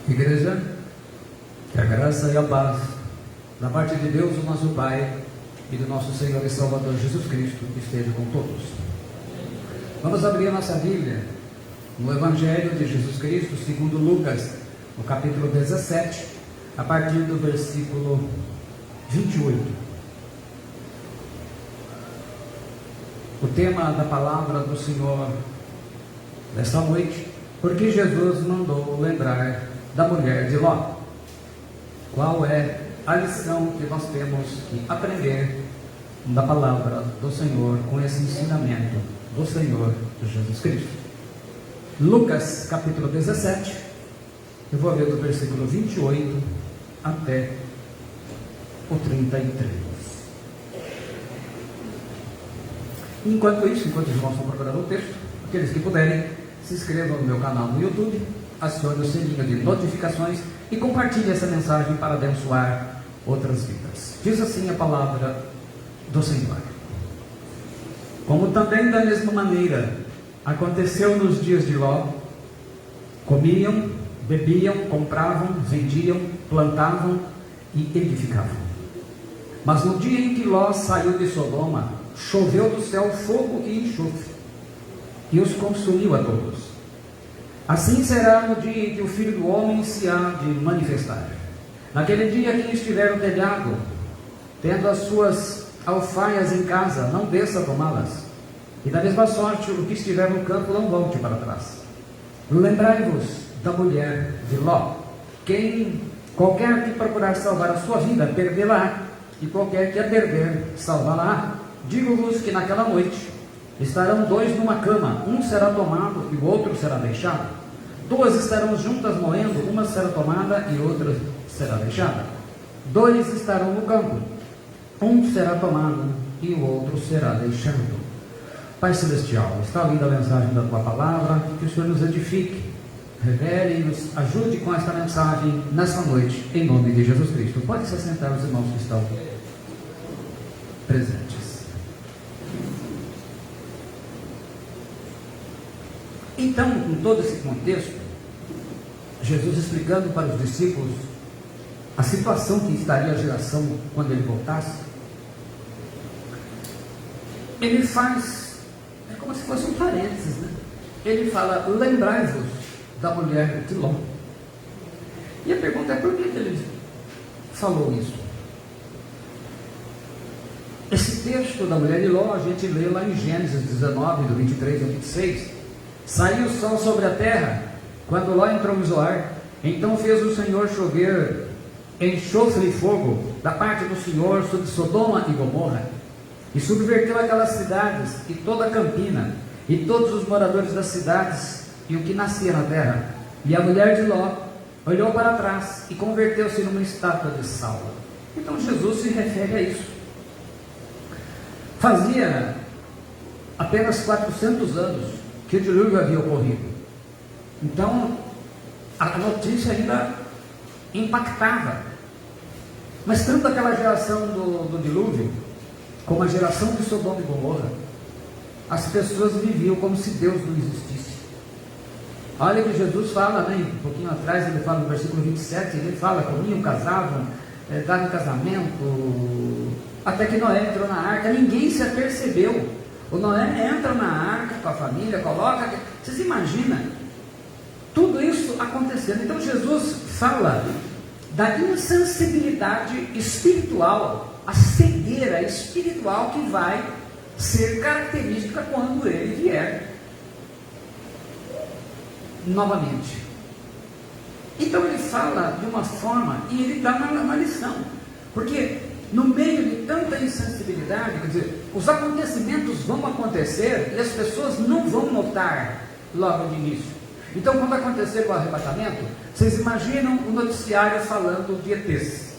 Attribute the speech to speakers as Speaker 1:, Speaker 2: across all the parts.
Speaker 1: Igreja, que a graça e a paz da parte de Deus, o nosso Pai, e do nosso Senhor e Salvador Jesus Cristo esteja com todos. Vamos abrir a nossa Bíblia no Evangelho de Jesus Cristo, segundo Lucas, no capítulo 17, a partir do versículo 28. O tema da palavra do Senhor desta noite: porque Jesus mandou lembrar da mulher de Ló. Qual é a lição que nós temos que aprender da palavra do Senhor com esse ensinamento do Senhor Jesus Cristo? Lucas capítulo 17, eu vou ler do versículo 28 até o 33. Enquanto os irmãos estão procurando o texto, aqueles que puderem, se inscrevam no meu canal no YouTube, acione o sininho de notificações e compartilhe essa mensagem para abençoar outras vidas. Diz assim a palavra do Senhor: como também da mesma maneira aconteceu nos dias de Ló, comiam, bebiam, compravam, vendiam, plantavam e edificavam. Mas no dia em que Ló saiu de Sodoma, choveu do céu fogo e enxofre, e os consumiu a todos. Assim será no dia em que o Filho do Homem se há de manifestar. Naquele dia, quem estiver no telhado, tendo as suas alfaias em casa, não desça a tomá-las. E da mesma sorte, o que estiver no campo, não volte para trás. Lembrai-vos da mulher de Ló. Qualquer que procurar salvar a sua vida, perdê-la, e qualquer que a perder, salvá-la. Digo-vos que naquela noite estarão dois numa cama, um será tomado e o outro será deixado. Duas estarão juntas moendo, uma será tomada e outra será deixada. Dois estarão no campo, um será tomado e o outro será deixado. Pai Celestial, está linda a mensagem da Tua Palavra, que o Senhor nos edifique, revele e nos ajude com esta mensagem nessa noite, em nome de Jesus Cristo. Pode se assentar os irmãos que estão presentes. Então, com todo esse contexto, Jesus explicando para os discípulos a situação que estaria a geração quando ele voltasse, ele faz, é como se fosse um parênteses, né? Ele fala: lembrai-vos da mulher de Ló. E a pergunta é: por que ele falou isso? Esse texto da mulher de Ló a gente lê lá em Gênesis 19, do 23 ao 26. Saiu o sol sobre a terra, quando Ló entrou em Zoar. Então fez o Senhor chover enxofre e fogo da parte do Senhor sobre Sodoma e Gomorra, e subverteu aquelas cidades e toda a campina, e todos os moradores das cidades, e o que nascia na terra. E a mulher de Ló olhou para trás e converteu-se numa estátua de sal. Então Jesus se refere a isso. Fazia apenas 400 anos que o dilúvio havia ocorrido. Então a notícia ainda impactava. Mas tanto aquela geração do dilúvio, como a geração de Sodoma e Gomorra, as pessoas viviam como se Deus não existisse. Olha que Jesus fala, né, um pouquinho atrás, ele fala no versículo 27, ele fala: comiam, casavam, davam casamento, até que Noé entrou na arca. Ninguém se apercebeu. O Noé entra na arca com a família, coloca... Vocês imaginam tudo isso acontecendo? Então Jesus fala da insensibilidade espiritual, a cegueira espiritual que vai ser característica quando ele vier novamente. Então ele fala de uma forma e ele dá uma lição, porque no meio de tanta insensibilidade, quer dizer, os acontecimentos vão acontecer e as pessoas não vão notar logo de início. Então, quando acontecer o arrebatamento, vocês imaginam o noticiário falando de ETs.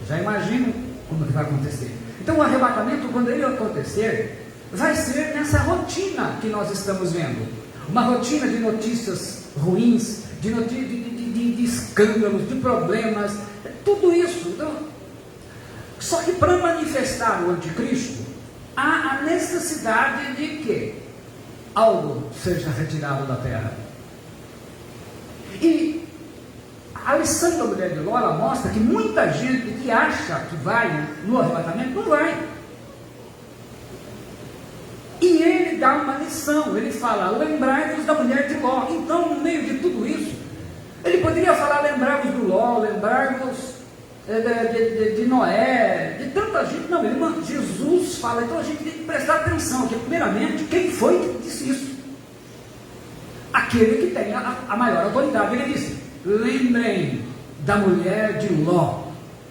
Speaker 1: Já imaginam como que vai acontecer. Então, o arrebatamento, quando ele acontecer, vai ser nessa rotina que nós estamos vendo. Uma rotina de notícias ruins, de escândalos, de problemas, tudo isso. Então, só que para manifestar o anticristo, há a necessidade de que algo seja retirado da terra. E a lição da mulher de Ló, ela mostra que muita gente que acha que vai no arrebatamento, não vai. E ele dá uma lição, ele fala, lembrai-vos da mulher de Ló. Então, no meio de tudo isso, ele poderia falar, lembrai-vos do Ló, lembrai-vos de Noé, de tanta gente. Não, Jesus fala, então a gente tem que prestar atenção, que primeiramente, quem foi que disse isso? Aquele que tem a maior autoridade. Ele disse, lembrem da mulher de Ló.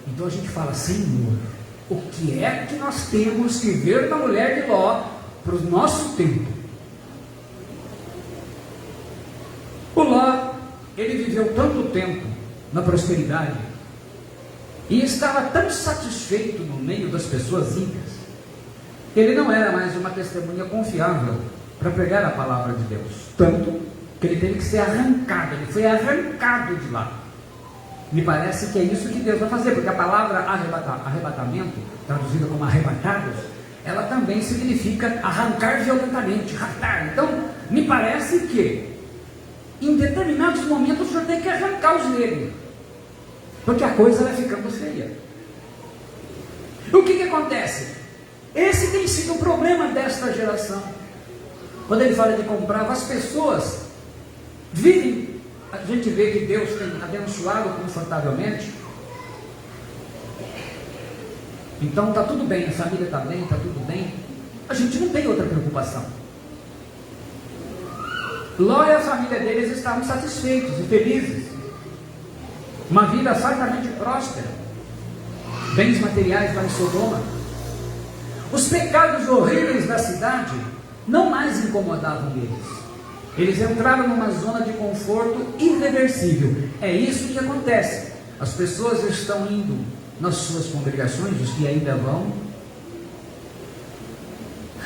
Speaker 1: Então a gente fala, Senhor, o que é que nós temos que ver na mulher de Ló para o nosso tempo? O Ló, ele viveu tanto tempo na prosperidade e estava tão satisfeito no meio das pessoas ímpias, ele não era mais uma testemunha confiável para pregar a palavra de Deus, tanto que ele teve que ser arrancado, ele foi arrancado de lá. Me parece que é isso que Deus vai fazer, porque a palavra arrebatamento, traduzida como arrebatados, ela também significa arrancar violentamente, raptar. Então, me parece que em determinados momentos o Senhor tem que arrancar os negros, porque a coisa vai ficando feia. O que acontece? Esse tem sido o problema desta geração. Quando ele fala de comprar, as pessoas vivem, a gente vê que Deus tem abençoado confortavelmente, então está tudo bem, a família está bem, está tudo bem, a gente não tem outra preocupação. Ló e a família deles estavam satisfeitos e felizes, uma vida fartamente próspera, bens materiais lá em Sodoma. Os pecados horríveis da cidade não mais incomodavam eles. Eles entraram numa zona de conforto irreversível. É isso que acontece. As pessoas estão indo nas suas congregações, os que ainda vão,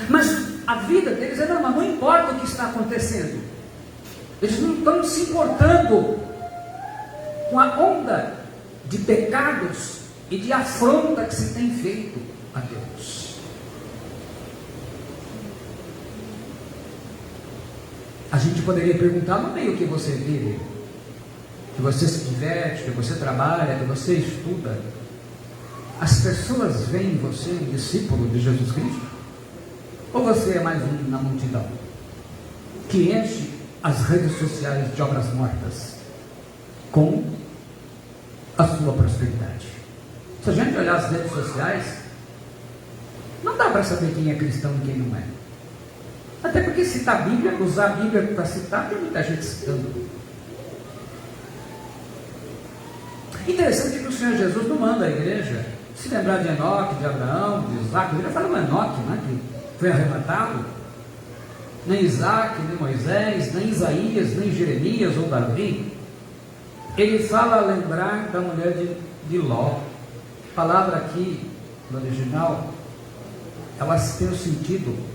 Speaker 1: mas a vida deles é normal, não importa o que está acontecendo. Eles não estão se importando com a onda de pecados e de afronta que se tem feito a Deus. A gente poderia perguntar no meio que você vive, que você se diverte, que você trabalha, que você estuda, as pessoas veem você um discípulo de Jesus Cristo? Ou você é mais um na multidão que enche as redes sociais de obras mortas com a sua prosperidade? Se a gente olhar as redes sociais, não dá para saber quem é cristão e quem não é. Até porque citar a Bíblia, usar a Bíblia para citar, tem muita gente citando. Interessante que o Senhor Jesus não manda a igreja se lembrar de Enoque, de Abraão, de Isaac. Ele fala em Enoque, né, que foi arrebatado. Nem Isaac, nem Moisés, nem Isaías, nem Jeremias ou Davi. Ele fala lembrar da mulher de Ló. A palavra aqui, no original, ela tem o sentido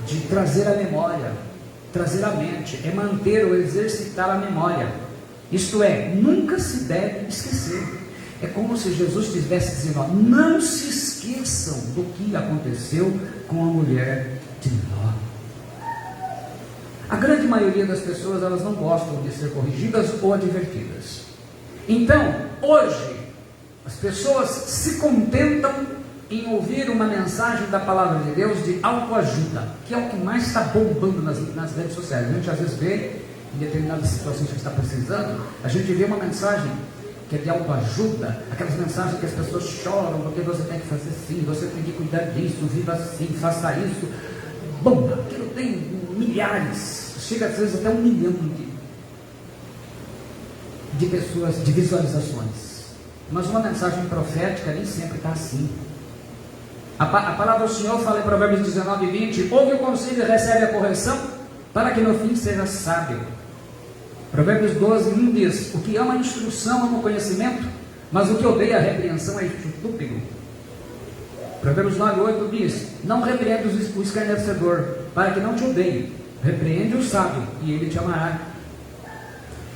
Speaker 1: de trazer a memória, trazer a mente, é manter ou exercitar a memória. Isto é, nunca se deve esquecer. É como se Jesus estivesse dizendo, ó, não se esqueçam do que aconteceu com a mulher de Ló. A grande maioria das pessoas, elas não gostam de ser corrigidas ou advertidas. Então, hoje, as pessoas se contentam em ouvir uma mensagem da palavra de Deus de autoajuda, que é o que mais está bombando nas redes sociais. A gente às vezes vê, em determinadas situações que está precisando, a gente vê uma mensagem que é de autoajuda, aquelas mensagens que as pessoas choram, porque você tem que fazer assim, você tem que cuidar disso, viva assim, faça isso. Bomba, aquilo tem milhares, chega às vezes até 1 milhão de pessoas, de visualizações. Mas uma mensagem profética nem sempre está assim. A palavra do Senhor fala em Provérbios 19 e 20, ouve o conselho e recebe a correção, para que no fim seja sábio. Provérbios 12, 1 diz, o que ama a instrução ama o conhecimento, mas o que odeia a repreensão é estúpido. Provérbios 9, 8 diz, não repreende o escarnecedor, para que não te odeie, repreende o sábio, e ele te amará.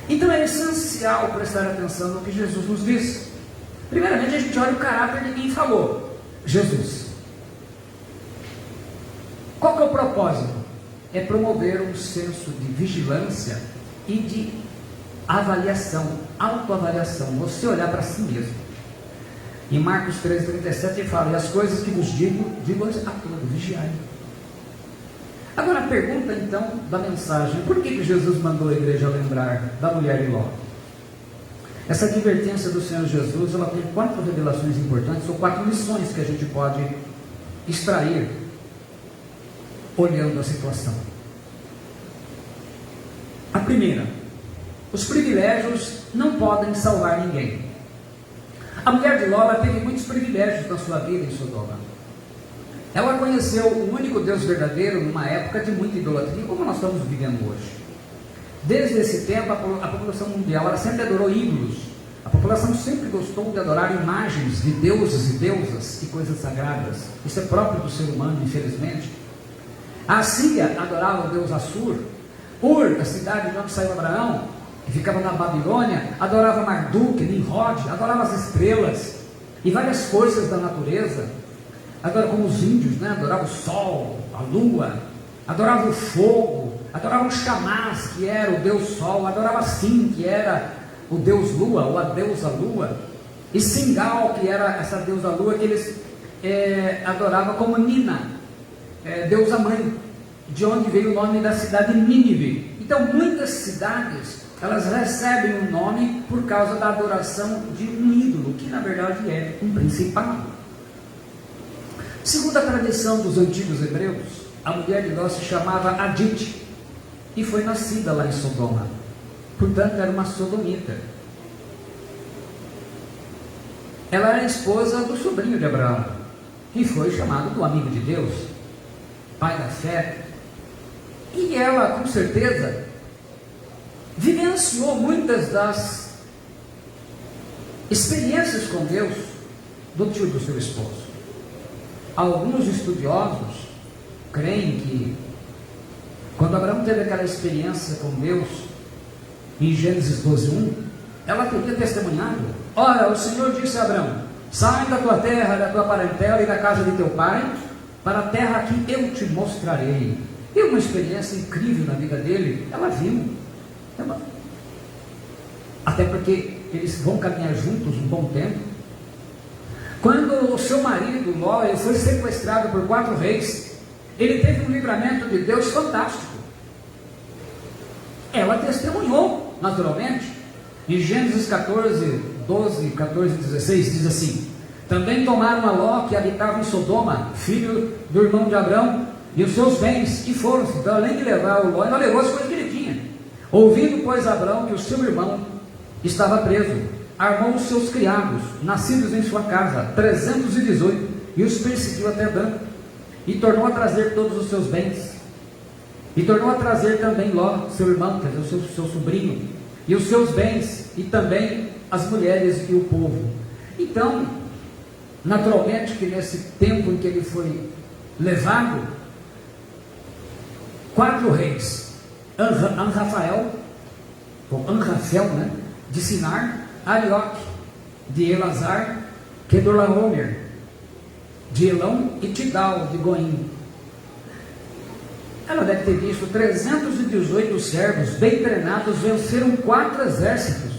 Speaker 1: Então é essencial prestar atenção no que Jesus nos diz. Primeiramente a gente olha o caráter de quem falou, Jesus. Qual que é o propósito? É promover um senso de vigilância e de avaliação, autoavaliação, você olhar para si mesmo. Em Marcos 13:37 ele fala: e as coisas que vos digo a todos, vigiai. Agora a pergunta então da mensagem: por que Jesus mandou a igreja lembrar da mulher de Ló? Essa advertência do Senhor Jesus, ela tem 4 revelações importantes, ou 4 lições que a gente pode extrair olhando a situação. A primeira: os privilégios não podem salvar ninguém. A mulher de Ló, ela teve muitos privilégios na sua vida em Sodoma. Ela conheceu o único Deus verdadeiro numa época de muita idolatria, como nós estamos vivendo hoje. Desde esse tempo, a população mundial, ela sempre adorou ídolos. A população sempre gostou de adorar imagens de deuses e deusas e coisas sagradas. Isso é próprio do ser humano, infelizmente. A Síria adorava o deus Assur. Ur, a cidade de onde saiu Abraão, que ficava na Babilônia, adorava Marduk, Nimrod, adorava as estrelas e várias forças da natureza. Agora, como os índios, né? Adoravam o sol, a lua, adoravam o fogo, adoravam Xamás, que era o deus sol, adorava Sim, que era o deus lua, ou a deusa lua, e Singal, que era essa deusa lua, que eles adoravam como Nina, deusa mãe, de onde veio o nome da cidade Nínive. Então, muitas cidades, elas recebem o nome por causa da adoração de um ídolo, que na verdade é um principado. Segundo a tradição dos antigos hebreus, a mulher de Ló se chamava Adite e foi nascida lá em Sodoma. Portanto, era uma sodomita. Ela era esposa do sobrinho de Abraão, que foi chamado do amigo de Deus, pai da fé. E ela, com certeza, vivenciou muitas das experiências com Deus do tio do seu esposo. Alguns estudiosos creem que quando Abraão teve aquela experiência com Deus, em Gênesis 12:1, ela teria testemunhado: ora, o Senhor disse a Abraão: sai da tua terra, da tua parentela e da casa de teu pai, para a terra que eu te mostrarei. E uma experiência incrível na vida dele, ela viu. Até porque eles vão caminhar juntos um bom tempo. Quando o seu marido, Ló, ele foi sequestrado por 4 reis, ele teve um livramento de Deus fantástico. Ela testemunhou, naturalmente. Em Gênesis 12, 14 e 16, diz assim: também tomaram a Ló, que habitava em Sodoma, filho do irmão de Abrão, e os seus bens, e foram-se. Então, além de levar o Ló, ainda levou as coisas que ele tinha. Ouvindo, pois, Abrão que o seu irmão estava preso, armou os seus criados, nascidos em sua casa, 318, e os perseguiu até Dan, e tornou a trazer todos os seus bens, e tornou a trazer também Ló, seu irmão, quer dizer, o seu sobrinho, e os seus bens, e também as mulheres e o povo. Então, naturalmente que nesse tempo em que ele foi levado, 4 reis, Anrafel, né, de Sinar, Arioque, de Elazar, Kedorlaomer, de Elão e Tidal, de Goim. Ela deve ter visto 318 servos bem treinados venceram 4 exércitos.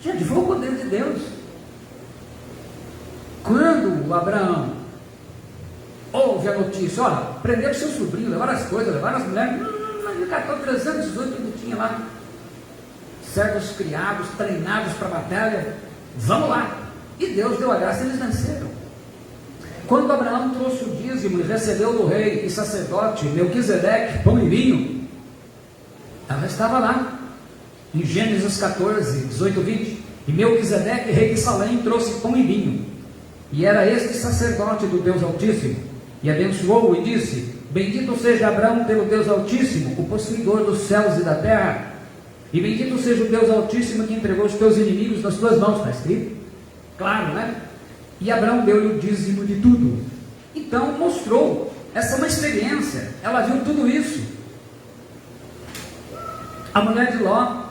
Speaker 1: Gente, foi o poder de Deus. Quando Abraão ouve a notícia: olha, prenderam seu sobrinho, levaram as coisas, levaram as mulheres, ele catou 318 que ele tinha lá, servos criados, treinados para a batalha, vamos lá. E Deus deu a graça e eles venceram. Quando Abraão trouxe o dízimo e recebeu do rei e sacerdote Melquisedeque pão e vinho, ela estava lá, em Gênesis 14, 18, 20. E Melquisedeque, rei de Salém, trouxe pão e vinho, e era este sacerdote do Deus Altíssimo, e abençoou-o e disse: bendito seja Abraão pelo Deus Altíssimo, o possuidor dos céus e da terra, e bendito seja o Deus Altíssimo que entregou os teus inimigos nas tuas mãos. Está escrito? Claro, né? E Abraão deu-lhe o dízimo de tudo. Então mostrou, essa é uma experiência, ela viu tudo isso. A mulher de Ló,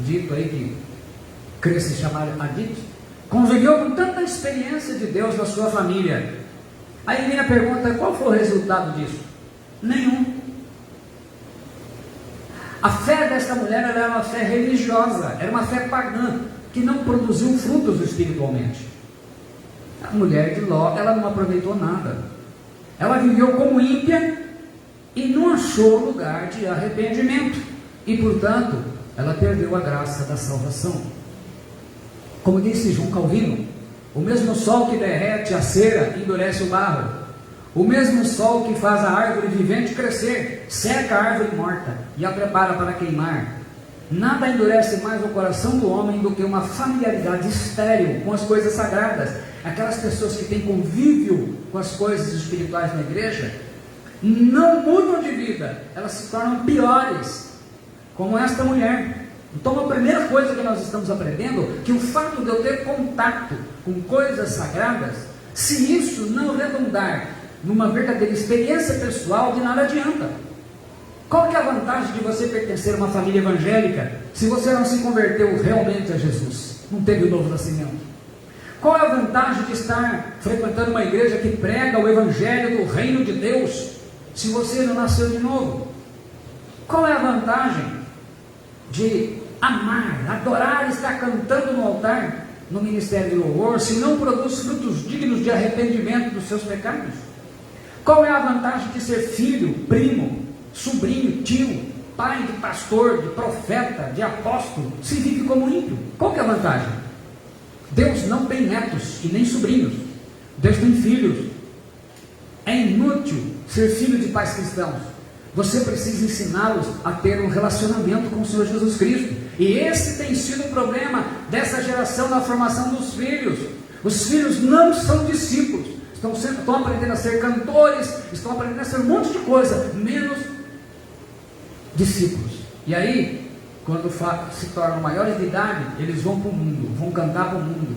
Speaker 1: dito aí que queria se chamar Adite, conviveu com tanta experiência de Deus na sua família. Aí vem a pergunta: qual foi o resultado disso? Nenhum. A fé desta mulher era uma fé religiosa, era uma fé pagã, que não produziu frutos espiritualmente. A mulher de Ló, ela não aproveitou nada. Ela viveu como ímpia e não achou lugar de arrependimento. E, portanto, ela perdeu a graça da salvação. Como disse João Calvino, o mesmo sol que derrete a cera endurece o barro. O mesmo sol que faz a árvore vivente crescer, seca a árvore morta e a prepara para queimar. Nada endurece mais o coração do homem do que uma familiaridade estéril com as coisas sagradas. Aquelas pessoas que têm convívio com as coisas espirituais na igreja, não mudam de vida, elas se tornam piores, como esta mulher. Então a primeira coisa que nós estamos aprendendo, que o fato de eu ter contato com coisas sagradas, se isso não redundar numa verdadeira experiência pessoal, de nada adianta. Qual que é a vantagem de você pertencer a uma família evangélica, se você não se converteu realmente a Jesus, não teve o novo nascimento? Qual é a vantagem de estar frequentando uma igreja que prega o evangelho do reino de Deus, se você não nasceu de novo? Qual é a vantagem de amar, adorar, estar cantando no altar, no ministério de louvor, se não produz frutos dignos de arrependimento dos seus pecados? Qual é a vantagem de ser filho, primo, sobrinho, tio, pai de pastor, de profeta, de apóstolo, se vive como ímpio? Qual que é a vantagem? Deus não tem netos e nem sobrinhos. Deus tem filhos. É inútil ser filho de pais cristãos. Você precisa ensiná-los a ter um relacionamento com o Senhor Jesus Cristo. E esse tem sido o problema dessa geração na formação dos filhos. Os filhos não são discípulos. Estão aprendendo a ser cantores, estão aprendendo a ser um monte de coisa, menos discípulos. E aí, quando se tornam maiores de idade, eles vão para o mundo, vão cantar para o mundo.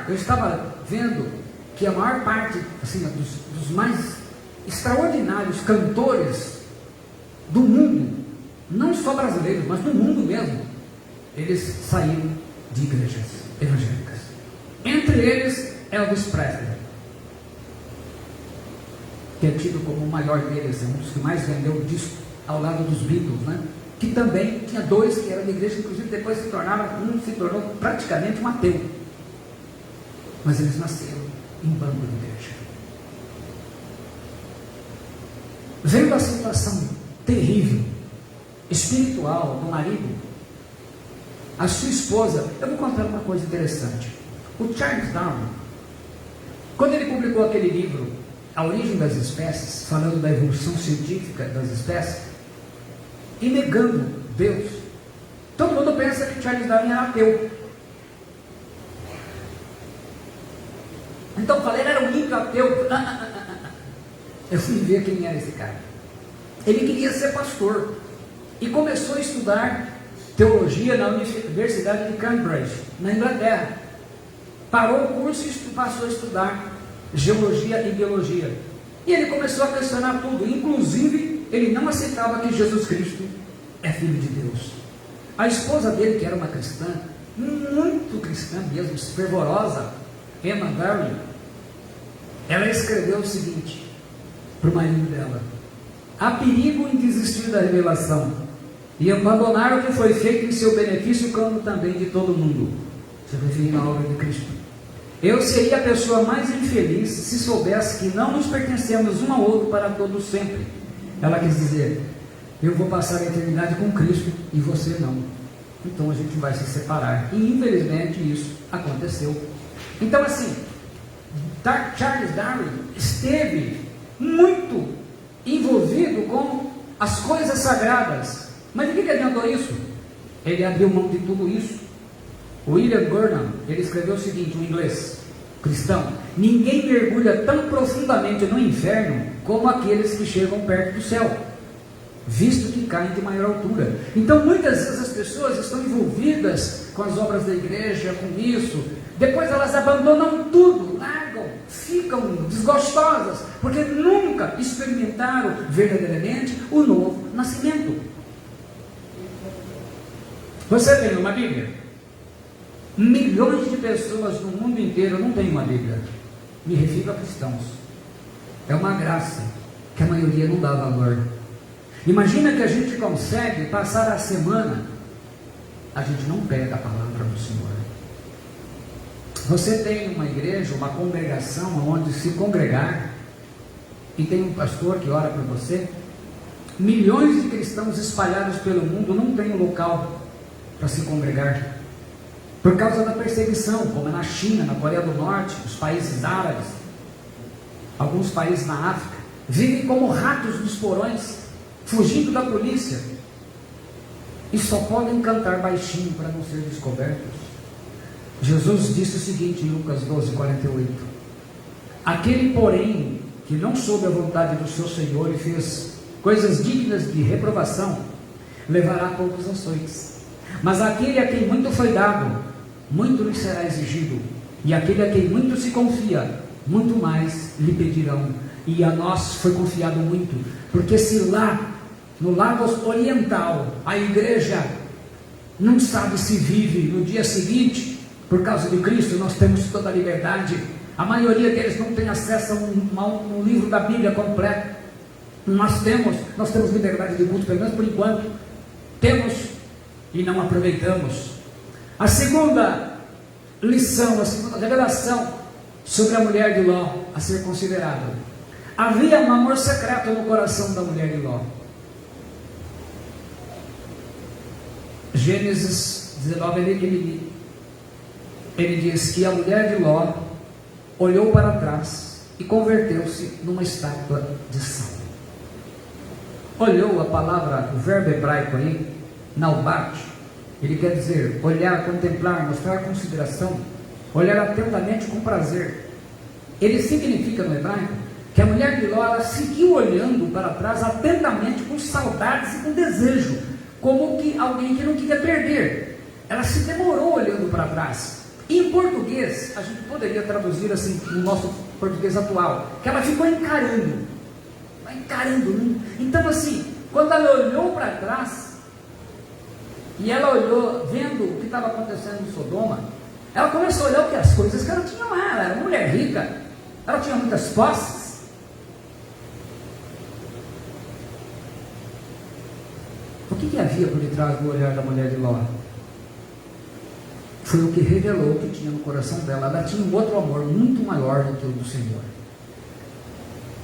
Speaker 1: Eu estava vendo que a maior parte assim, dos mais extraordinários cantores do mundo, não só brasileiros, mas do mundo mesmo, eles saíram de igrejas evangélicas. Entre eles, Elvis Presley, que é tido como o maior deles, é um dos que mais vendeu disco ao lado dos Beatles, né? Que também tinha dois que eram de igreja, inclusive depois se tornou praticamente um ateu. Mas eles nasceram em banco de igreja. Vendo a situação terrível, espiritual do marido, a sua esposa, eu vou contar uma coisa interessante. O Charles Darwin, quando ele publicou aquele livro, A Origem das Espécies, falando da evolução científica das espécies, e negando Deus, todo mundo pensa que Charles Darwin era ateu. Então falei, ele era um ímpio ateu. Eu fui ver quem era esse cara. Ele queria ser pastor e começou a estudar teologia na Universidade de Cambridge, na Inglaterra. Parou o curso e passou a estudar geologia e biologia. E ele começou a questionar tudo, inclusive ele não aceitava que Jesus Cristo é Filho de Deus. A esposa dele, que era uma cristã, muito cristã mesmo, fervorosa, Emma Darwin, ela escreveu o seguinte para o marido dela: há perigo em desistir da revelação e abandonar o que foi feito em seu benefício, como também de todo mundo, se referindo à obra de Cristo. Eu seria a pessoa mais infeliz se soubesse que não nos pertencemos um ao outro para todo sempre. Ela quis dizer, eu vou passar a eternidade com Cristo e você não. Então a gente vai se separar. E infelizmente isso aconteceu. Então assim, Charles Darwin esteve muito envolvido com as coisas sagradas. Mas o que adiantou isso? Ele abriu mão de tudo isso. William Burnham, ele escreveu o seguinte, um inglês cristão: ninguém mergulha tão profundamente no inferno como aqueles que chegam perto do céu, visto que caem de maior altura. Então muitas vezes as pessoas estão envolvidas com as obras da igreja, com isso, depois elas abandonam tudo, largam, ficam desgostosas, porque nunca experimentaram verdadeiramente o novo nascimento. Você tem uma Bíblia? Milhões de pessoas no mundo inteiro não têm uma Bíblia. Me refiro a cristãos. É uma graça que a maioria não dá valor. Imagina que a gente consegue passar a semana, a gente não pega a palavra do Senhor. Você tem uma igreja, uma congregação onde se congregar, e tem um pastor que ora por você. Milhões de cristãos espalhados pelo mundo não têm um local para se congregar, por causa da perseguição, como é na China, na Coreia do Norte, nos países árabes, alguns países na África, vivem como ratos nos porões, fugindo da polícia, e só podem cantar baixinho para não ser descobertos. Jesus disse o seguinte em Lucas 12:48: aquele, porém, que não soube a vontade do seu Senhor e fez coisas dignas de reprovação, levará poucos açoites. Mas aquele a quem muito foi dado, muito lhe será exigido, e aquele a quem muito se confia, muito mais lhe pedirão. E a nós foi confiado muito, porque se lá no lado oriental a igreja não sabe se vive no dia seguinte, por causa de Cristo, nós temos toda a liberdade. A maioria deles não tem acesso a um livro da Bíblia completo. Nós temos liberdade de culto, pelo menos por enquanto temos, e não aproveitamos. A segunda lição, a segunda revelação sobre a mulher de Ló a ser considerada: havia um amor secreto no coração da mulher de Ló. Gênesis 19, ele diz que a mulher de Ló olhou para trás e converteu-se numa estátua de sal. Olhou, a palavra, o verbo hebraico aí, naubat, ele quer dizer olhar, contemplar, mostrar consideração, olhar atentamente com prazer. Ele significa no hebraico que a mulher de Ló, ela seguiu olhando para trás atentamente, com saudades e com desejo, como que alguém que não queria perder. Ela se demorou olhando para trás. Em português, a gente poderia traduzir assim, no nosso português atual, que ela ficou encarando. Então assim, quando ela olhou para trás, e ela olhou, vendo o que estava acontecendo em Sodoma, ela começou a olhar o que? As coisas que ela tinha lá. Ela era uma mulher rica, ela tinha muitas posses. O que havia por detrás do olhar da mulher de Ló? Foi o que revelou o que tinha no coração dela. Ela tinha um outro amor muito maior do que o do Senhor.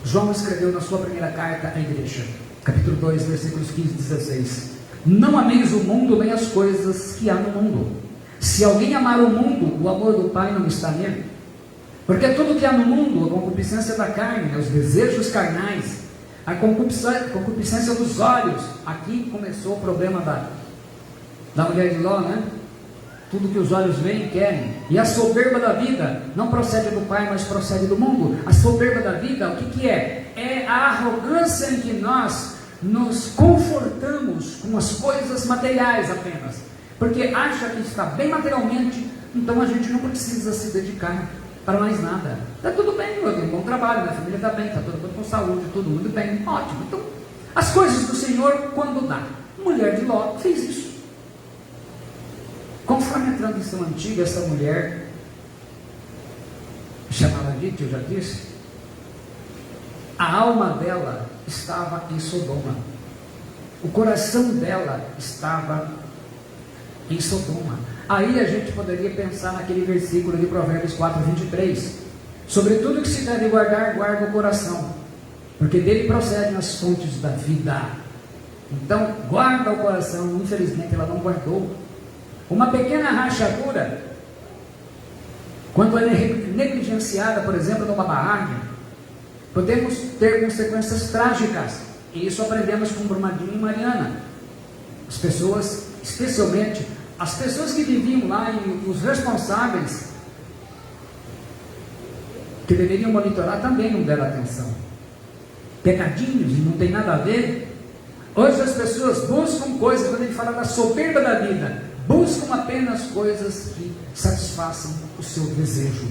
Speaker 1: João escreveu na sua primeira carta à igreja, capítulo 2, versículos 15 e 16: não ameis o mundo nem as coisas que há no mundo. Se alguém amar o mundo, o amor do Pai não está nele. Porque tudo que há no mundo, a concupiscência da carne, os desejos carnais, a concupiscência dos olhos. Aqui começou o problema da mulher de Ló, né? Tudo que os olhos veem e querem. E a soberba da vida não procede do Pai, mas procede do mundo. A soberba da vida, o que é? É a arrogância em que nós nos confortamos com as coisas materiais apenas, porque acha que está bem materialmente, então a gente não precisa se dedicar para mais nada. Está tudo bem, eu tenho um bom trabalho, minha família está bem, está todo mundo com saúde, tudo muito bem, ótimo. Então, as coisas do Senhor quando dá. A mulher de Ló fez isso. Conforme a tradição antiga, essa mulher, chamada Dite, eu já disse, a alma dela estava em Sodoma, o coração dela estava em Sodoma. Aí a gente poderia pensar naquele versículo de Provérbios 4:23: sobre tudo que se deve guardar, guarda o coração, porque dele procedem as fontes da vida. Então, guarda o coração. Infelizmente ela não guardou. Uma pequena rachadura, quando ela é negligenciada, por exemplo, numa barragem, podemos ter consequências trágicas. E isso aprendemos com Brumadinho e Mariana. As pessoas, especialmente as pessoas que viviam lá e os responsáveis, que deveriam monitorar, também não deram atenção. Pecadinhos, e não tem nada a ver. Hoje as pessoas buscam coisas, quando a gente fala da soberba da vida, buscam apenas coisas que satisfaçam o seu desejo.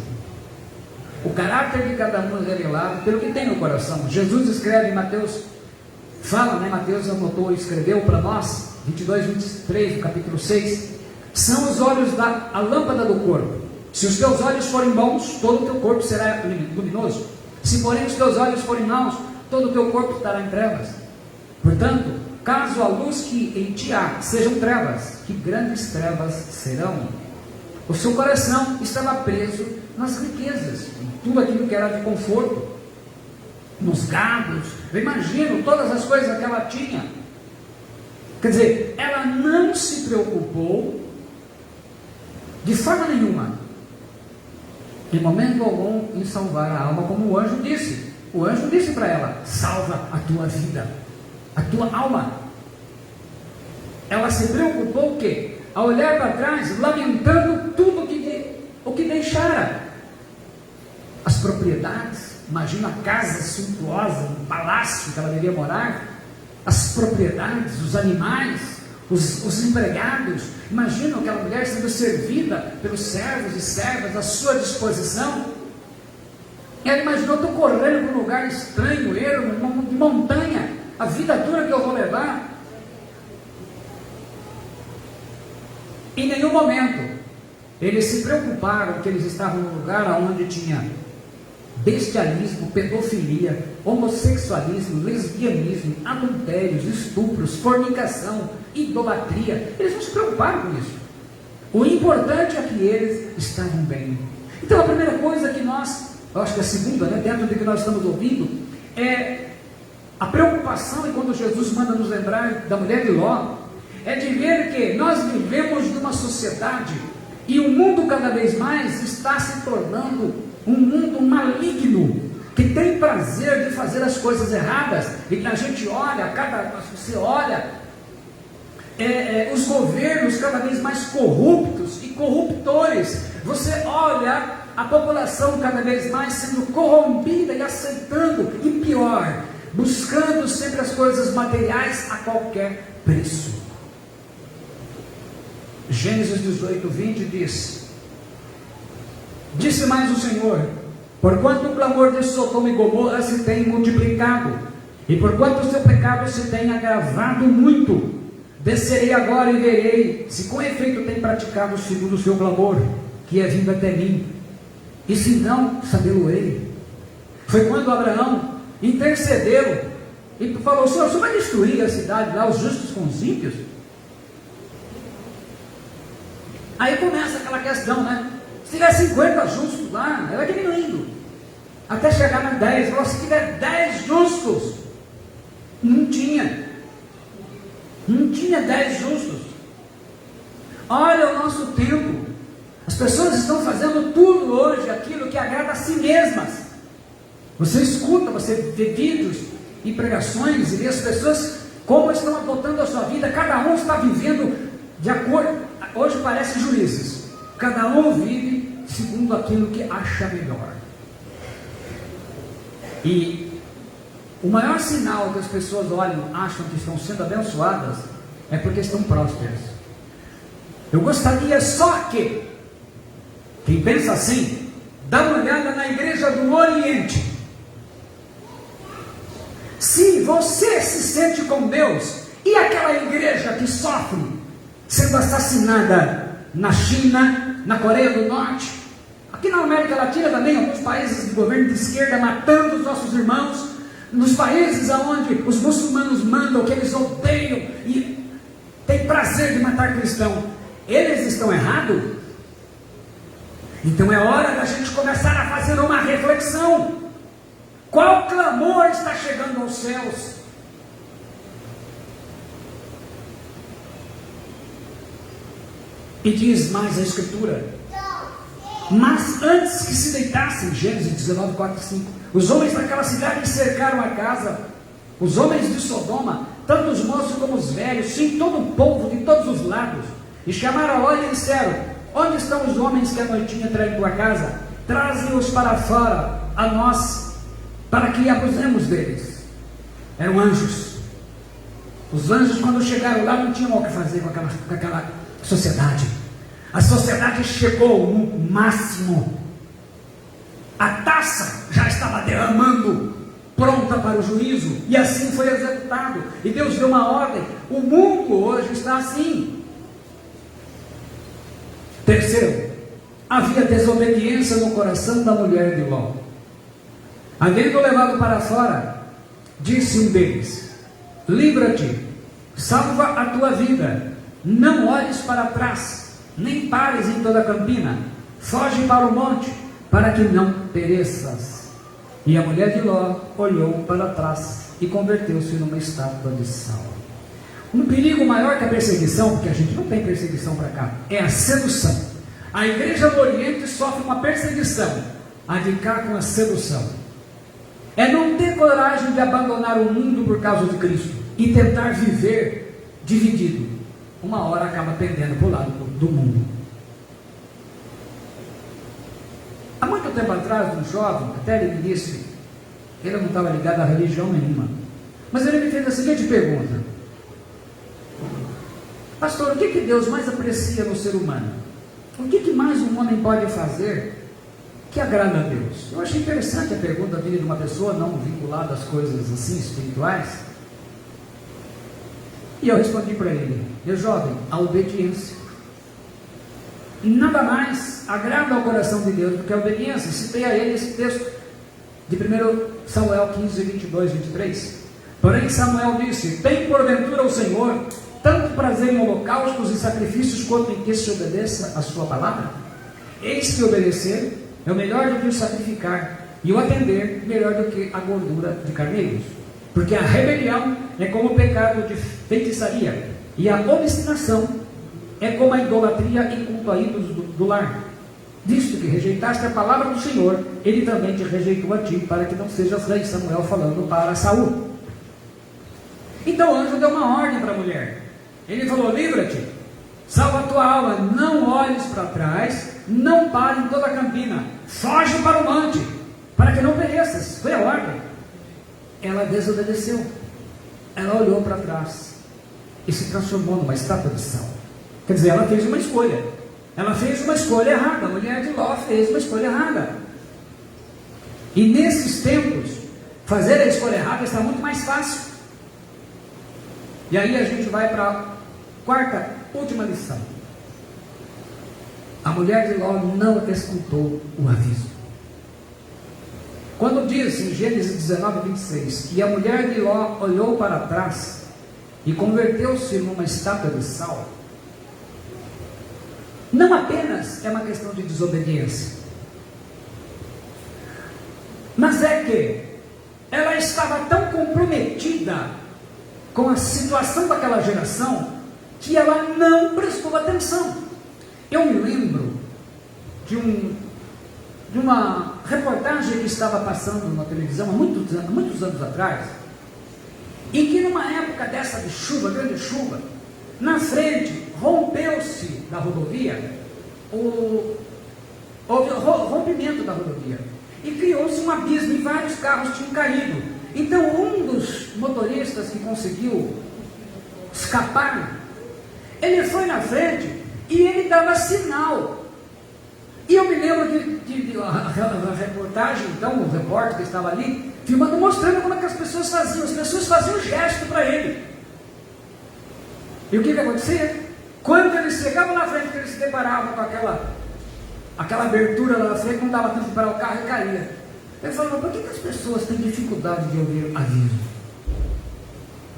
Speaker 1: O caráter de cada um é revelado pelo que tem no coração. Jesus escreve em Mateus, fala, né? Mateus anotou e escreveu para nós, 22, 23, do capítulo 6, são os olhos a lâmpada do corpo. Se os teus olhos forem bons, todo o teu corpo será luminoso. Se porém os teus olhos forem maus, todo o teu corpo estará em trevas. Portanto, caso a luz que em ti há sejam trevas, que grandes trevas serão. O seu coração estava preso nas riquezas, em tudo aquilo que era de conforto, nos gados. Eu imagino todas as coisas que ela tinha. Quer dizer, ela não se preocupou de forma nenhuma, em momento algum, em salvar a alma, como o anjo disse. O anjo disse para ela: salva a tua vida, a tua alma. Ela se preocupou o quê? A olhar para trás, lamentando tudo o que deixara. As propriedades, imagina a casa suntuosa, um palácio que ela devia morar, as propriedades, os animais, os empregados. Imagina aquela mulher sendo servida pelos servos e servas à sua disposição. Ela imaginou: estou correndo para um lugar estranho, ermo, de montanha, a vida dura que eu vou levar. Em nenhum momento eles se preocuparam que eles estavam num lugar onde tinha bestialismo, pedofilia, homossexualismo, lesbianismo, adultérios, estupros, fornicação, idolatria. Eles não se preocuparam com isso. O importante é que eles estavam bem. Então a primeira coisa que nós, eu acho que a segunda, dentro do que nós estamos ouvindo, é a preocupação. E quando Jesus manda nos lembrar da mulher de Ló, é de ver que nós vivemos numa sociedade e o mundo cada vez mais está se tornando um mundo maligno, que tem prazer de fazer as coisas erradas. E que a gente olha, você olha os governos cada vez mais corruptos e corruptores. Você olha a população cada vez mais sendo corrompida e aceitando, e pior, buscando sempre as coisas materiais a qualquer preço. Gênesis 18:20 diz: disse mais o Senhor: porquanto o clamor de Sodoma e Gomorra se tem multiplicado, e porquanto o seu pecado se tem agravado muito, descerei agora e verei se com efeito tem praticado segundo o seu clamor, que é vindo até mim, e se não, sabê-lo-ei. Foi quando Abraão intercedeu e falou: Senhor, você vai destruir a cidade lá, os justos com os ímpios? Aí começa aquela questão, se tiver 50 justos lá, ela vai diminuindo, até chegar na 10, falou: se tiver 10 justos, não tinha 10 justos. Olha o nosso tempo, as pessoas estão fazendo tudo hoje, aquilo que agrada a si mesmas. Você escuta, você vê vídeos e pregações, e vê as pessoas como estão adotando a sua vida. Cada um está vivendo de acordo, hoje parece juízes, cada um vive segundo aquilo que acha melhor. E o maior sinal que as pessoas olham, acham que estão sendo abençoadas, é porque estão prósperas. Eu gostaria só que, quem pensa assim, dá uma olhada na igreja do Oriente. Se você se sente com Deus, e aquela igreja que sofre sendo assassinada na China, na Coreia do Norte, aqui na América Latina também, alguns países de governo de esquerda matando os nossos irmãos, nos países onde os muçulmanos mandam, que eles odeiam e têm prazer de matar cristão, eles estão errados? Então é hora da gente começar a fazer uma reflexão. Qual clamor está chegando aos céus? E diz mais a Escritura: mas antes que se deitassem, Gênesis 19, 4 e 5, os homens daquela cidade cercaram a casa, os homens de Sodoma, tanto os moços como os velhos, sim, todo o povo de todos os lados, e chamaram a Ló e disseram: onde estão os homens que a noitinha traem tua casa? Traze-os para fora a nós, para que abusemos deles. Eram anjos. Os anjos, quando chegaram lá, não tinham o que fazer com aquela sociedade. A sociedade chegou no máximo. A taça já estava derramando, pronta para o juízo, e assim foi executado. E Deus deu uma ordem. O mundo hoje está assim. Terceiro, havia desobediência no coração da mulher de Ló. Havendo levado para fora, disse um deles: livra-te, salva a tua vida, não olhes para trás, nem pares em toda a campina, foge para o monte, para que não pereças. E a mulher de Ló olhou para trás e converteu-se numa estátua de sal. Um perigo maior que a perseguição, porque a gente não tem perseguição para cá, é a sedução. A igreja do Oriente sofre uma perseguição, a de cá com a sedução. É não ter coragem de abandonar o mundo por causa de Cristo e tentar viver dividido. Uma hora acaba pendendo para o lado do mundo. Há muito tempo atrás, um jovem, até ele me disse, ele não estava ligado a religião nenhuma, mas ele me fez a seguinte pergunta: pastor, o que Deus mais aprecia no ser humano? O que mais um homem pode fazer que agrada a Deus? Eu achei interessante a pergunta vinda de uma pessoa não vinculada às coisas assim espirituais. E eu respondi para ele: meu jovem, a obediência. Nada mais agrada ao coração de Deus do que a obediência. Citei a ele esse texto de 1 Samuel 15, 22, 23. Porém Samuel disse: tem porventura o Senhor tanto prazer em holocaustos e sacrifícios quanto em que se obedeça a sua palavra? Eis que obedecer é o melhor do que o sacrificar, e o atender melhor do que a gordura de carneiros. Porque a rebelião é como o pecado de feitiçaria, e a obstinação é como a idolatria e culto a ídolos do lar. Visto que rejeitaste a palavra do Senhor, ele também te rejeitou a ti, para que não sejas rei. Samuel falando para Saul. Então o anjo deu uma ordem para a mulher. Ele falou: livra-te, salva a tua alma, não olhes para trás, não pare em toda a campina, foge para o monte, para que não pereças. Foi a ordem. Ela desobedeceu, ela olhou para trás e se transformou numa estátua de sal. Quer dizer, ela fez uma escolha, ela fez uma escolha errada. A mulher de Ló fez uma escolha errada. E nesses tempos, fazer a escolha errada está muito mais fácil. E aí a gente vai para a quarta, última lição. A mulher de Ló não escutou o aviso. Quando diz em Gênesis 19, 26, e a mulher de Ló olhou para trás e converteu-se numa estátua de sal, não apenas é uma questão de desobediência, mas é que ela estava tão comprometida com a situação daquela geração que ela não prestou atenção. Eu me lembro de uma reportagem que estava passando na televisão há muitos anos atrás, em que numa época dessa de chuva, grande chuva, na frente rompeu-se da rodovia, houve rompimento da rodovia, e criou-se um abismo e vários carros tinham caído. Então um dos motoristas que conseguiu escapar, ele foi na frente e ele dava sinal. E eu me lembro que a reportagem, então o repórter que estava ali filmando, mostrando como é que as pessoas faziam gesto para ele. E o que acontecia? Quando ele chegava na frente, que ele se deparava com aquela abertura lá na frente, não dava tempo de parar o carro e caía. Ele falou: por que as pessoas têm dificuldade de ouvir aviso?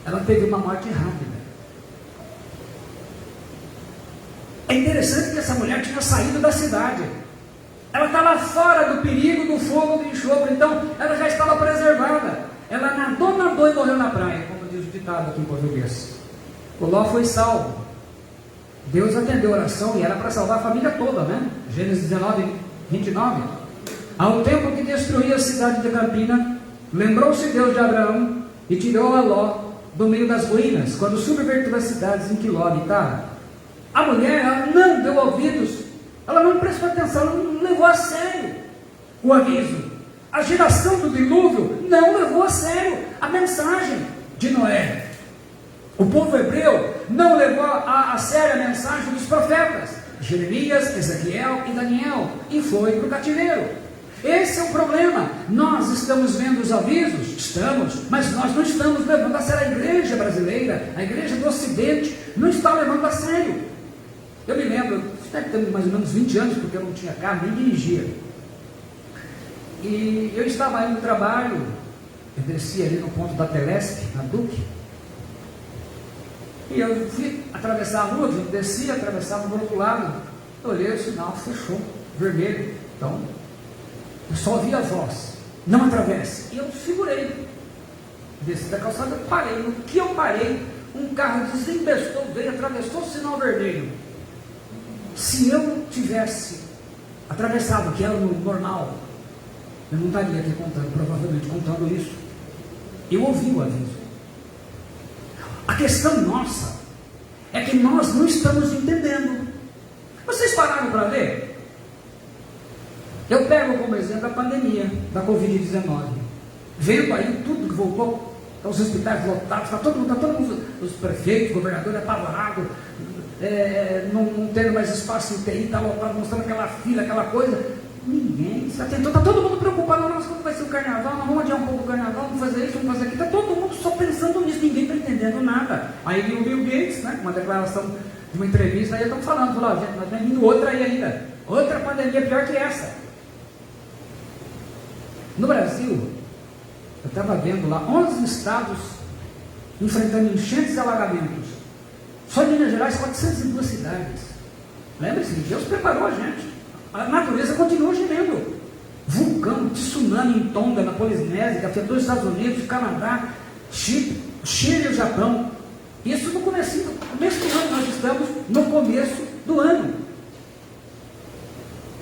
Speaker 1: Ela teve uma morte rápida. É interessante que essa mulher tinha saído da cidade. Ela estava fora do perigo do fogo, do enxofre, então ela já estava preservada. Ela nadou e morreu na praia, como diz o ditado aqui em português. O Ló foi salvo. Deus atendeu a oração e era para salvar a família toda, né? Gênesis 19, 29. Ao tempo que destruía a cidade de Campina, lembrou-se Deus de Abraão e tirou a Ló do meio das ruínas, quando subverteu as cidades em que Ló habitava. A mulher, ela não deu ouvidos, ela não prestou atenção, ela não levou a sério o aviso. A geração do dilúvio não levou a sério a mensagem de Noé. O povo hebreu não levou a sério a mensagem dos profetas, Jeremias, Ezequiel e Daniel, e foi para o cativeiro. Esse é o problema. Nós estamos vendo os avisos, mas nós não estamos levando a sério. A igreja brasileira, a igreja do Ocidente, não está levando a sério. Eu me lembro, deve ter mais ou menos 20 anos, porque eu não tinha carro, nem dirigia. E eu estava indo no trabalho, eu desci ali no ponto da Telesp, na Duque, E eu fui atravessar a rua, desci, atravessava do outro lado, eu olhei o sinal, fechou, vermelho. Então, eu só ouvi a voz, não atravesse. E eu segurei, desci da calçada, parei. No que eu parei, um carro desembestou, veio, atravessou o sinal vermelho. Se eu tivesse atravessado, que era o normal, eu não estaria aqui contando, provavelmente contando isso. Eu ouvi o aviso. A questão nossa é que nós não estamos entendendo. Vocês pararam para ver? Eu pego como exemplo a pandemia da Covid-19. Vendo aí tudo que voltou, os hospitais lotados, está todo mundo, os prefeitos, governadores apavorados, não tendo mais espaço em UTI, está lotado, mostrando aquela fila, aquela coisa. Ninguém se atentou, está todo mundo preocupado, nossa, como vai ser o carnaval, nós vamos adiar um pouco o carnaval, vamos fazer isso, vamos fazer aquilo, está todo mundo só pensando nisso, ninguém está entendendo nada. Aí viu o Bill Gates, né, uma declaração de uma entrevista, aí estão falando, gente, nós vamos vindo outra aí ainda, outra pandemia pior que essa. No Brasil, eu estava vendo lá 11 estados enfrentando enchentes e alagamentos. Só em Minas Gerais, 402 cidades. Lembre-se, Deus preparou a gente. A natureza continua gemendo. Vulcão, tsunami em Tonga, na Polinésia, que afetou os Estados Unidos, Canadá, Chile e o Japão. Isso no começo do ano, nós estamos no começo do ano.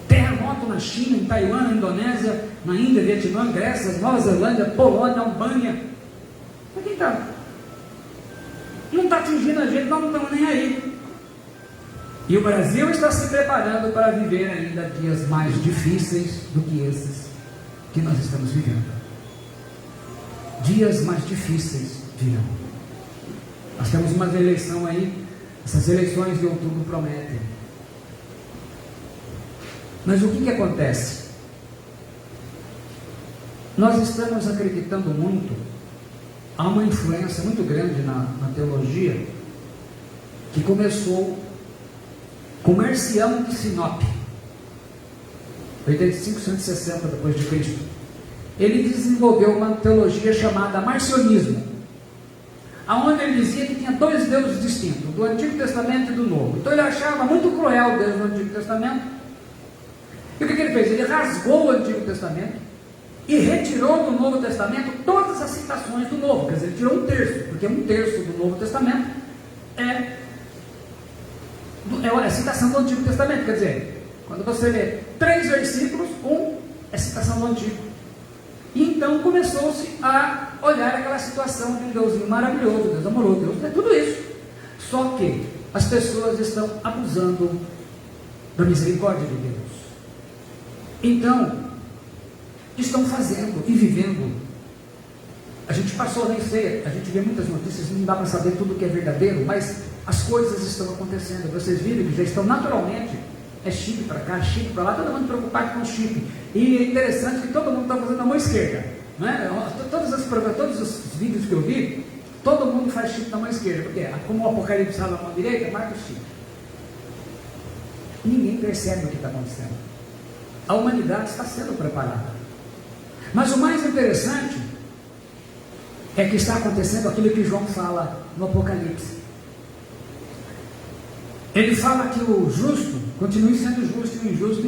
Speaker 1: Terremoto na China, em Taiwan, na Indonésia, na Índia, Vietnã, Grécia, Nova Zelândia, Polônia, Albânia. Mas quem está? Não está atingindo a gente, nós não estamos nem aí. E o Brasil está se preparando para viver ainda dias mais difíceis do que esses que nós estamos vivendo. Dias mais difíceis virão. Nós temos uma eleição aí, essas eleições de outubro prometem. Mas o que acontece? Nós estamos acreditando muito, há uma influência muito grande na teologia, que começou com Marcião de Sinop, 85, 160 depois de Cristo. Ele desenvolveu uma teologia chamada marcionismo, aonde ele dizia que tinha dois deuses distintos, do Antigo Testamento e do Novo. Então ele achava muito cruel o Deus do Antigo Testamento. E o que ele fez? Ele rasgou o Antigo Testamento e retirou do Novo Testamento todas as citações do Novo. Quer dizer, ele tirou um terço, porque um terço do Novo Testamento é a citação do Antigo Testamento. Quer dizer, quando você lê 3 versículos, é citação do Antigo. E então começou-se a olhar aquela situação de um Deusinho maravilhoso, Deus amoroso, Deus é tudo isso. Só que as pessoas estão abusando da misericórdia de Deus. Então, estão fazendo e vivendo. A gente passou, nem sei, a gente vê muitas notícias, não dá para saber tudo que é verdadeiro, mas as coisas estão acontecendo. Vocês viram que já estão naturalmente, chip para cá, chip para lá, todo mundo preocupado com o chip. E é interessante que todo mundo está fazendo a mão esquerda, né? Todos os vídeos que eu vi, todo mundo faz chip na mão esquerda, porque como o Apocalipse está na mão direita, marca o chip. Ninguém percebe o que está acontecendo. A humanidade está sendo preparada. Mas o mais interessante é que está acontecendo aquilo que João fala no Apocalipse. Ele fala que o justo continue sendo justo e o injusto,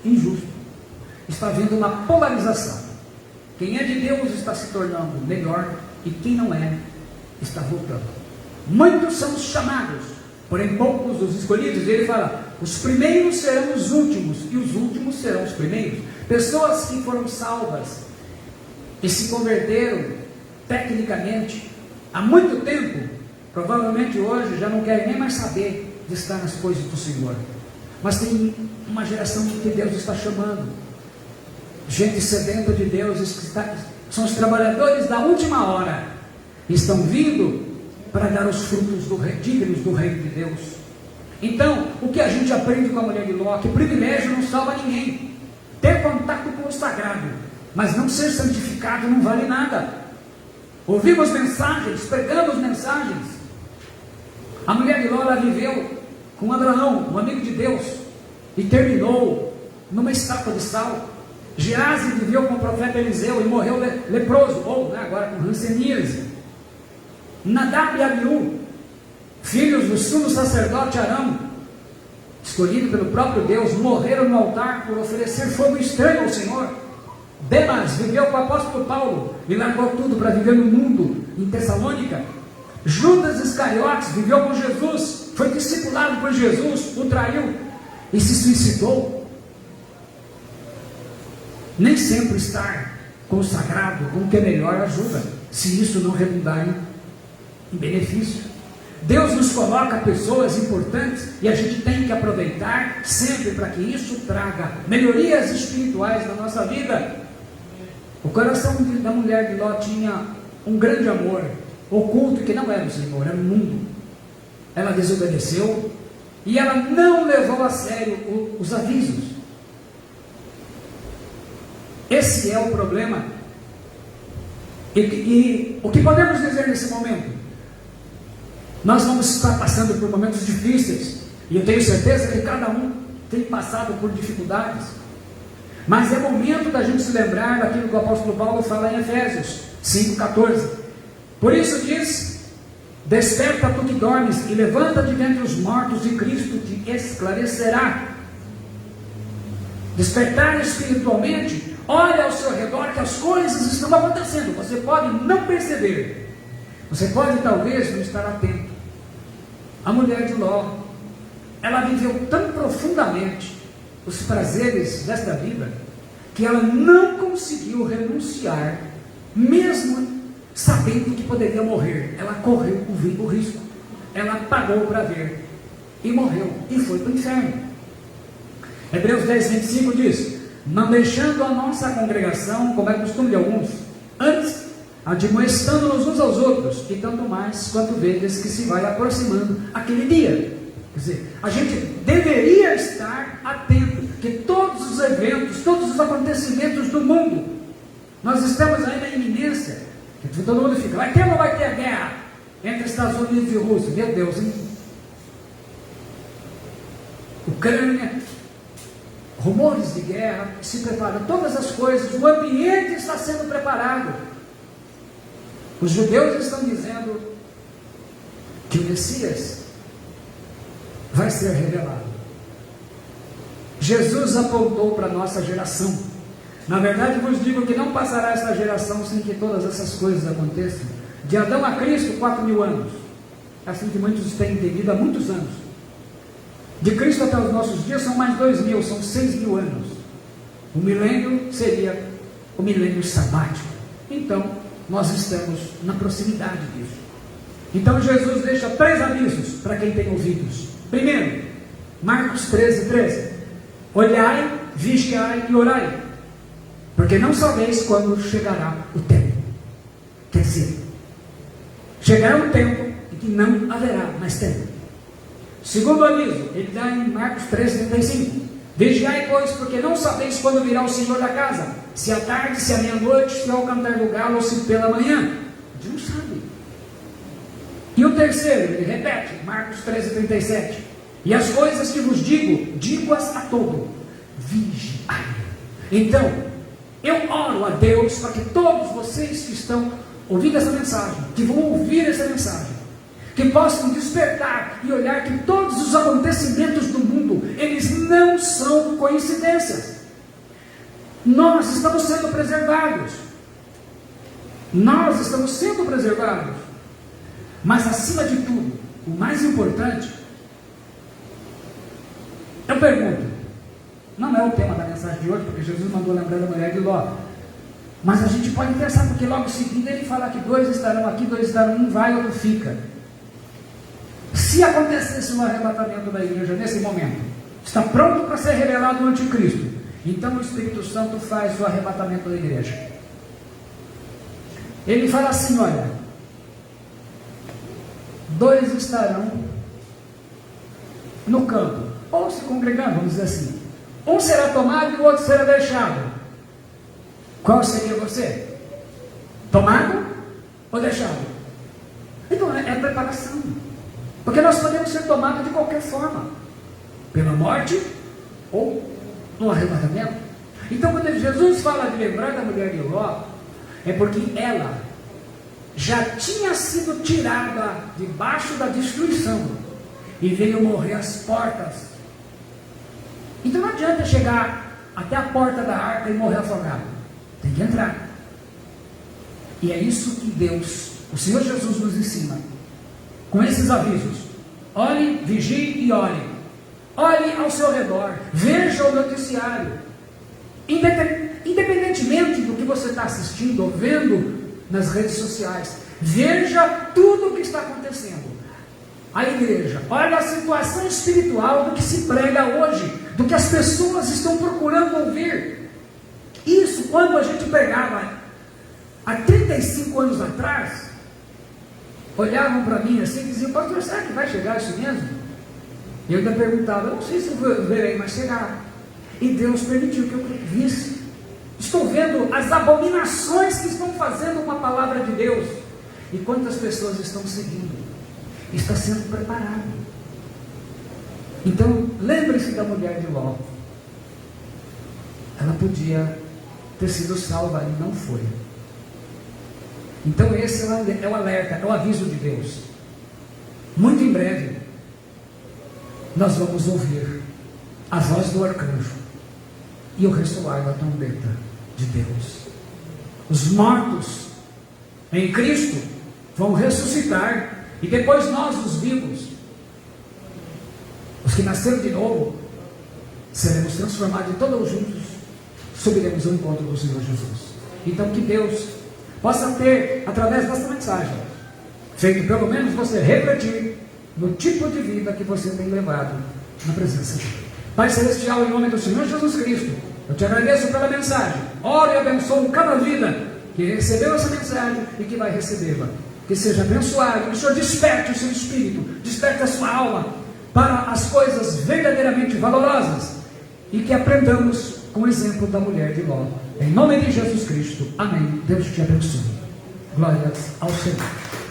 Speaker 1: injusto. Está havendo uma polarização. Quem é de Deus está se tornando melhor e quem não é, está voltando. Muitos são os chamados, porém poucos os escolhidos. E ele fala, os primeiros serão os últimos e os últimos serão os primeiros. Pessoas que foram salvas e se converteram tecnicamente há muito tempo, provavelmente hoje já não querem nem mais saber de estar nas coisas do Senhor. Mas tem uma geração que Deus está chamando, gente sedenta de Deus, são os trabalhadores da última hora, estão vindo para dar os frutos dignos do reino de Deus. Então, o que a gente aprende com a mulher de Ló, que privilégio não salva ninguém, ter contato com o sagrado, mas não ser santificado não vale nada. Ouvimos mensagens, pregamos mensagens. A mulher de Ló, ela viveu com Abraão, um amigo de Deus, e terminou numa estátua de sal. Geazi viveu com o profeta Eliseu e morreu leproso, ou agora com hanseníase. Nadab e Abiú filhos do sumo sacerdote Arão, escolhido pelo próprio Deus, morreram no altar por oferecer fogo estranho ao Senhor. Demas viveu com o apóstolo Paulo e largou tudo para viver no mundo, em Tessalônica. Judas Iscariotes viveu com Jesus, foi discipulado por Jesus, o traiu e se suicidou. Nem sempre estar consagrado com o que é melhor ajuda, se isso não redundar em benefício. Deus nos coloca pessoas importantes e a gente tem que aproveitar sempre para que isso traga melhorias espirituais na nossa vida. O coração da mulher de Ló tinha um grande amor oculto que não era o Senhor, era o mundo. Ela desobedeceu e ela não levou a sério os avisos. Esse é o problema. E o que podemos dizer nesse momento? Nós vamos estar passando por momentos difíceis, e eu tenho certeza que cada um tem passado por dificuldades, mas é momento da gente se lembrar daquilo que o apóstolo Paulo fala em Efésios 5,14. Por isso diz: desperta tu que dormes, e levanta de dentre os mortos, e Cristo te esclarecerá. Despertar espiritualmente, olha ao seu redor que as coisas estão acontecendo, você pode não perceber, você pode talvez não estar atento. A mulher de Ló, ela viveu tão profundamente os prazeres desta vida, que ela não conseguiu renunciar, mesmo sabendo que poderia morrer. Ela correu o risco, ela pagou para ver, e morreu, e foi para o inferno. Hebreus 10:25 diz: não deixando a nossa congregação, como é costume de alguns, antes admoestando-nos uns aos outros, e tanto mais quanto vedes que se vai aproximando aquele dia. Quer dizer, a gente deveria estar atento, que todos os eventos, todos os acontecimentos do mundo, nós estamos aí na iminência, que todo mundo fica, vai ter ou não vai ter guerra entre Estados Unidos e Rússia? Meu Deus, hein? Ucrânia, rumores de guerra, se preparam, todas as coisas, o ambiente está sendo preparado. Os judeus estão dizendo que o Messias vai ser revelado. Jesus apontou para a nossa geração. Na verdade vos digo que não passará esta geração sem que todas essas coisas aconteçam. De Adão a Cristo, 4.000 anos. Assim que muitos têm entendido há muitos anos. De Cristo até os nossos dias são mais 2.000, são 6.000 anos. O milênio seria o milênio sabático. Então, nós estamos na proximidade disso. Então Jesus deixa 3 avisos para quem tem ouvidos. Primeiro, Marcos 13:13. Olhai, vigiai e orai, porque não sabeis quando chegará o tempo. Quer dizer, chegará um tempo em que não haverá mais tempo. Segundo aviso, ele dá em Marcos 13:35. Vigiai, pois, porque não sabeis quando virá o Senhor da casa, se à tarde, se à meia-noite, se ao cantar do galo, ou se pela manhã. A gente não sabe. E o terceiro, ele repete, Marcos 13:37. E as coisas que vos digo, digo-as a todo, vigiai. Então, eu oro a Deus para que todos vocês que estão ouvindo essa mensagem, que vão ouvir essa mensagem, que possam despertar e olhar que todos os acontecimentos do mundo, eles não são coincidências. Nós estamos sendo preservados. Nós estamos sendo preservados. Mas acima de tudo, o mais importante, eu pergunto, não é o tema da mensagem de hoje, porque Jesus mandou lembrar da mulher de Ló, mas a gente pode pensar, porque logo em seguida ele fala que 2 estarão aqui, 2 estarão, um vai, outro fica. Se acontecesse um arrebatamento da igreja nesse momento, está pronto para ser revelado o anticristo, então o Espírito Santo faz o arrebatamento da igreja. Ele fala assim, olha, 2 estarão no campo, ou se congregando, vamos dizer assim, um será tomado e o outro será deixado. Qual seria você? Tomado ou deixado? Então é preparação, porque nós podemos ser tomados de qualquer forma, pela morte ou no arrebatamento. Então quando Jesus fala de lembrar da mulher de Ló, é porque ela já tinha sido tirada debaixo da destruição e veio morrer às portas. Então não adianta chegar até a porta da arca e morrer afogado. Tem que entrar. E é isso que Deus, o Senhor Jesus, nos ensina com esses avisos. Ore, vigie e ore. Olhe ao seu redor, veja o noticiário. Independentemente do que você está assistindo ou vendo nas redes sociais, veja tudo o que está acontecendo. A igreja, olha a situação espiritual do que se prega hoje, do que as pessoas estão procurando ouvir. Isso, quando a gente pregava há 35 anos atrás, olhavam para mim assim e diziam: pastor, será que vai chegar isso mesmo? E eu ainda perguntava: eu não sei se eu verei, mas chegar. E Deus permitiu que eu visse. Estou vendo as abominações que estão fazendo com a palavra de Deus. E quantas pessoas estão seguindo? Está sendo preparado. Então, lembre-se da mulher de Ló. Ela podia ter sido salva e não foi. Então esse é o alerta, é o aviso de Deus. Muito em breve, nós vamos ouvir a voz do arcanjo e o ressoar da trombeta de Deus. Os mortos em Cristo vão ressuscitar, e depois nós, os vivos, os que nasceram de novo, seremos transformados e todos juntos subiremos ao encontro do Senhor Jesus. Então que Deus possa ter, através desta mensagem, feito pelo menos você refletir no tipo de vida que você tem levado na presença dele. Pai Celestial, em nome do Senhor Jesus Cristo, eu te agradeço pela mensagem. Oro e abençoo cada vida que recebeu essa mensagem e que vai recebê-la. Que seja abençoado, que o Senhor desperte o seu espírito, desperte a sua alma para as coisas verdadeiramente valorosas, e que aprendamos com o exemplo da mulher de Ló. Em nome de Jesus Cristo, amém. Deus te abençoe. Glórias ao Senhor.